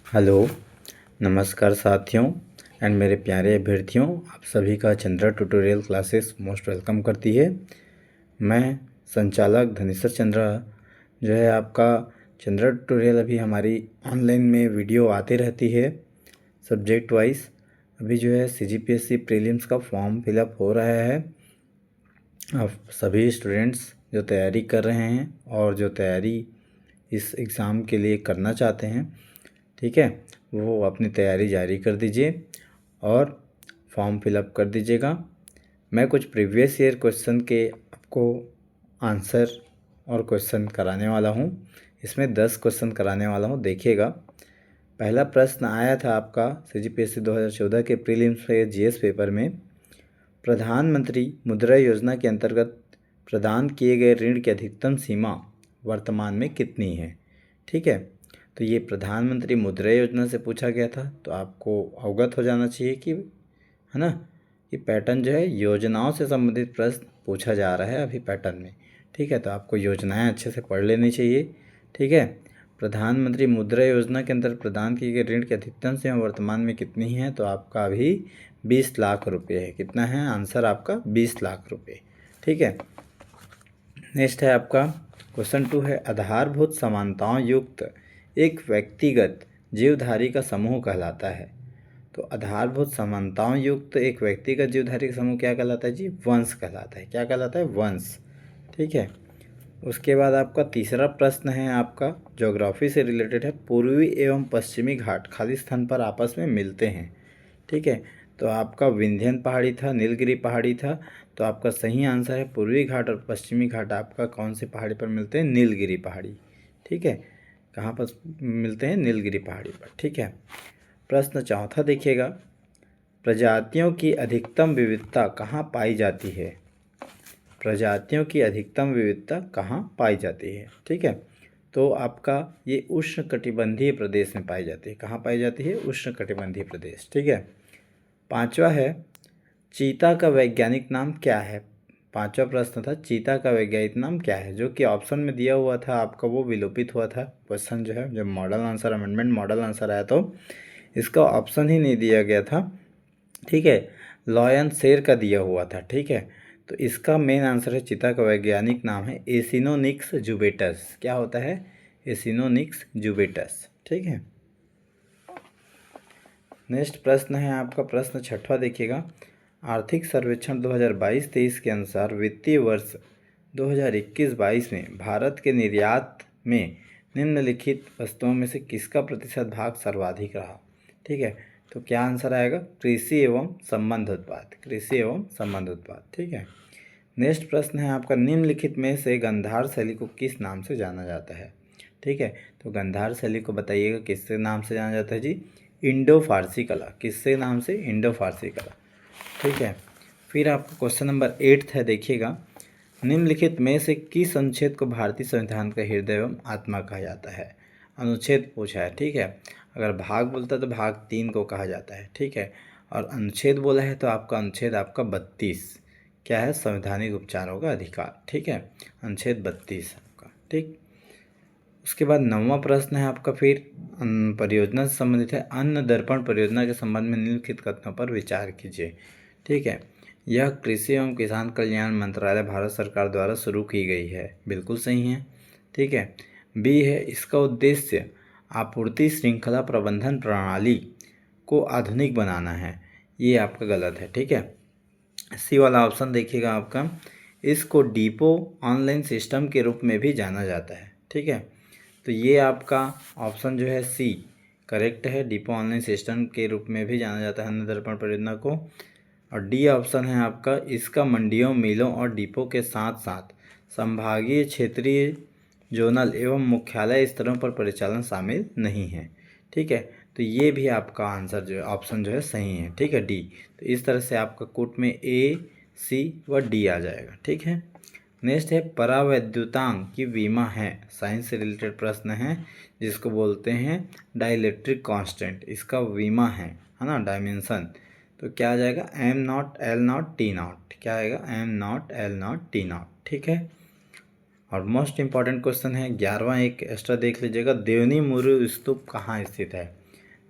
Hello, नमस्कार साथियों and मेरे प्यारे अभ्यर्थियों, आप सभी का Chandra tutorial classes most welcome करती है। मैं संचालक धनेश्वर चंद्रा जो है आपका चंद्रा ट्यूटोरियल अभी हमारी ऑनलाइन में वीडियो आती रहती है सब्जेक्ट वाइज। अभी जो है CGPSC प्रीलिम्स का फॉर्म फिलअप हो रहा है। अब सभी स्टूडेंट्स जो तैयारी कर रहे हैं और जो तैयारी इस एग्ज़ाम के लिए करना चाहते हैं, ठीक है, वो अपनी तैयारी जारी कर दीजिए और फॉर्म फिलअप कर दीजिएगा। मैं कुछ प्रीवियस ईयर क्वेश्चन के आपको आंसर और क्वेश्चन कराने वाला हूँ। इसमें 10 क्वेश्चन कराने वाला हूँ, देखिएगा। पहला प्रश्न आया था आपका CGPSC 2014 के प्रीलिम्स पे GS पेपर में। प्रधानमंत्री मुद्रा योजना के अंतर्गत प्रदान किए गए ऋण की अधिकतम सीमा वर्तमान में कितनी है? ठीक है, तो ये प्रधानमंत्री मुद्रा योजना से पूछा गया था, तो आपको अवगत हो जाना चाहिए कि, है ना, कि पैटर्न जो है योजनाओं से संबंधित प्रश्न पूछा जा रहा है अभी पैटर्न में। ठीक है, तो आपको योजनाएं अच्छे से पढ़ लेनी चाहिए। ठीक है, प्रधानमंत्री मुद्रा योजना के अंदर प्रदान किए गए ऋण की अधिकतम सीमा वर्तमान में कितनी है? तो आपका अभी 20 लाख रुपये है। कितना है आंसर आपका? 20 लाख रुपये। ठीक है, नेक्स्ट है आपका क्वेश्चन 2 है, आधारभूत समानताओं युक्त एक व्यक्तिगत जीवधारी का समूह कहलाता है। तो आधारभूत समानताओं युक्त एक व्यक्तिगत जीवधारी का समूह क्या कहलाता है जी? वंश कहलाता है। क्या कहलाता है? वंश। ठीक है, उसके बाद आपका तीसरा प्रश्न है आपका ज्योग्राफी से रिलेटेड है, पूर्वी एवं पश्चिमी घाट खाली स्थान पर आपस में मिलते हैं। ठीक है, तो आपका विंध्यन पहाड़ी था, नीलगिरी पहाड़ी था, तो आपका सही आंसर है पूर्वी घाट और पश्चिमी घाट आपका कौन से पहाड़ी पर मिलते हैं? नीलगिरी पहाड़ी। ठीक है, कहाँ पर मिलते हैं? नीलगिरी पहाड़ी पर। ठीक है, प्रश्न चौथा देखिएगा, प्रजातियों की अधिकतम विविधता कहाँ पाई जाती है? प्रजातियों की अधिकतम विविधता कहाँ पाई जाती है? ठीक है, तो आपका ये उष्णकटिबंधीय प्रदेश में पाई जाती है। कहाँ पाई जाती है? उष्णकटिबंधीय प्रदेश। ठीक है, पांचवा है, चीता का वैज्ञानिक नाम क्या है? पांचवा प्रश्न था, चीता का वैज्ञानिक नाम क्या है, जो कि ऑप्शन में दिया हुआ था आपका, वो विलोपित हुआ था क्वेश्चन जो है, जब model answer amendment model answer आया तो इसका ऑप्शन ही नहीं दिया गया था। ठीक है, लॉयन शेर का दिया हुआ था। ठीक है, तो इसका मेन आंसर है, चीता का वैज्ञानिक नाम है एसिनोनिक्स जुबेटस। क्या होता है? Acinonyx jubatus. ठीक है, नेक्स्ट प्रश्न है आपका प्रश्न छठवां देखिएगा, आर्थिक सर्वेक्षण 2022-23 के अनुसार वित्तीय वर्ष 2021-22 में भारत के निर्यात में निम्नलिखित वस्तुओं में से किसका प्रतिशत भाग सर्वाधिक रहा? ठीक है, तो क्या आंसर आएगा? कृषि एवं संबंध उत्पाद। कृषि एवं संबंध उत्पाद। ठीक है, नेक्स्ट प्रश्न है आपका, निम्नलिखित में से गंधार शैली को किस नाम से जाना जाता है? ठीक है, तो गंधार शैली को बताइएगा किससे नाम से जाना जाता है जी? इंडो फारसी कला। किससे नाम से? इंडो फारसी कला। ठीक है, फिर आपका क्वेश्चन नंबर 8 है, देखिएगा, निम्नलिखित में से किस अनुच्छेद को भारतीय संविधान का हृदय एवं आत्मा कहा जाता है? अनुच्छेद पूछा है। ठीक है, अगर भाग बोलता है तो भाग 3 को कहा जाता है। ठीक है, और अनुच्छेद बोला है तो आपका अनुच्छेद आपका 32 क्या है? संवैधानिक उपचारों का अधिकार। ठीक है, अनुच्छेद 32 आपका। ठीक, उसके बाद 9वां प्रश्न है आपका फिर परियोजना से संबंधित है, अन्न दर्पण परियोजना के संबंध में निम्नलिखित कथनों पर विचार कीजिए। ठीक है, यह कृषि एवं किसान कल्याण मंत्रालय भारत सरकार द्वारा शुरू की गई है। बिल्कुल सही है। ठीक है, बी है, इसका उद्देश्य आपूर्ति श्रृंखला प्रबंधन प्रणाली को आधुनिक बनाना है। ये आपका गलत है। ठीक है, सी वाला ऑप्शन देखिएगा आपका, इसको डिपो ऑनलाइन सिस्टम के रूप में भी जाना जाता है। ठीक है, तो ये आपका ऑप्शन जो है सी करेक्ट है, डिपो ऑनलाइन सिस्टम के रूप में भी जाना जाता है अन्न दर्पण परियोजना को। और डी ऑप्शन है आपका, इसका मंडियों, मिलों और डिपो के साथ साथ संभागीय, क्षेत्रीय, जोनल एवं मुख्यालय स्तरों पर परिचालन शामिल नहीं है। ठीक है, तो ये भी आपका आंसर जो है, ऑप्शन जो है सही है। ठीक है, डी। तो इस तरह से आपका कोट में ए, सी व डी आ जाएगा। ठीक है, नेक्स्ट है, परावैद्युतांक की विमा है, साइंस से रिलेटेड प्रश्न है, जिसको बोलते हैं डाइलेक्ट्रिक कांस्टेंट। इसका विमा है ना, डायमेंशन, तो क्या आ जाएगा? Am naught L not T not. क्या आएगा? Am naught L not T not. ठीक है, और मोस्ट इंपॉर्टेंट क्वेश्चन है 11वां, एक एक्स्ट्रा देख लीजिएगा, देवनी मुरु स्तूप कहाँ स्थित है?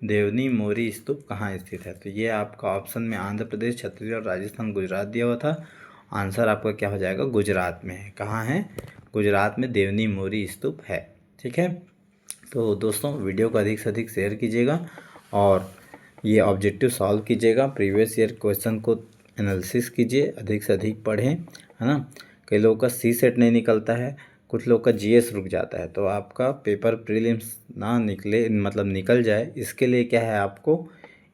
देवनी मोरी स्तूप कहाँ स्थित है? तो ये आपका ऑप्शन में आंध्र प्रदेश, छत्तीसगढ़, राजस्थान, गुजरात दिया हुआ था। आंसर आपका क्या हो जाएगा? गुजरात में है। कहाँ है? गुजरात में देवनी मोरी स्तूप है। ठीक है, तो दोस्तों वीडियो को अधिक से अधिक शेयर कीजिएगा और ये ऑब्जेक्टिव सॉल्व कीजिएगा। प्रीवियस ईयर क्वेश्चन को एनालिसिस कीजिए, अधिक से अधिक पढ़ें, है ना। कई लोगों का सी सेट नहीं निकलता है, कुछ लोग का जीएस रुक जाता है, तो आपका पेपर प्रीलिम्स ना निकले, मतलब निकल जाए, इसके लिए क्या है, आपको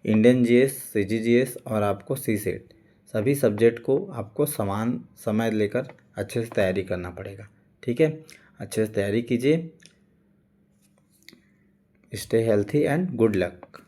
इंडियन जीएस, सीजीजीएस और आपको सी सेट सभी सब्जेक्ट को आपको समान समय लेकर अच्छे से तैयारी करना पड़ेगा। ठीक है, अच्छे से तैयारी कीजिए। Stay healthy and good luck.